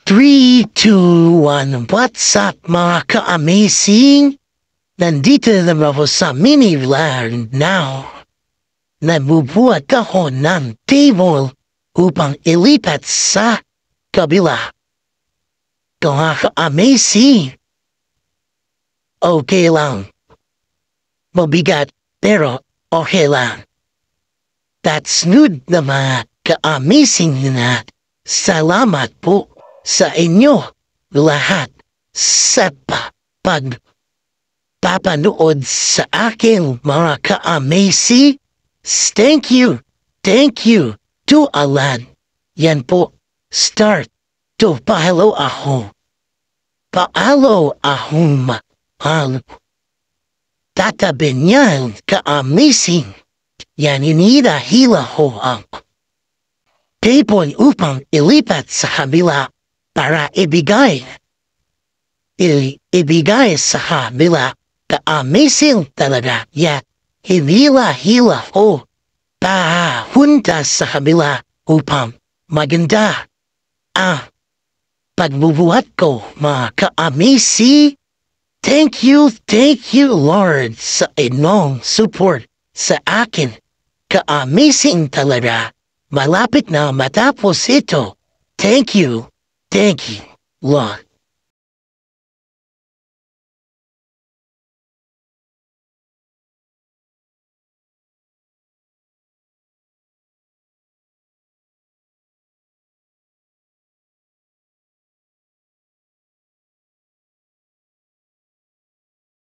3, 2, 1, what's up mga ka-amazing? Nandito naman ako sa mini vlog now. Nabubuhat ako ng table upang ilipat sa kabila. Mga ka-amazing. Okay lang. Mabigat pero okay lang. That's good na mga ka-amazing na. Salamat po sa inyo lahat sa pagpapanood sa aking mga ka-amazing. Thank you to Alan. Yan po, start to follow ako. Paalo akong mahal. Tatabi niyan ka-amazing. Yan inihila ho ang table upang ilipat sa kabila. Para ibigay sa kabila, ka-amazing talaga, yeah, hila o pahunta sa kabila upang maganda pagbubuhat ko, mga ka-amazing. Thank you Lord sa inyong support sa akin, ka-amazing talaga. Malapit na matapos ito. Thank you, Lord.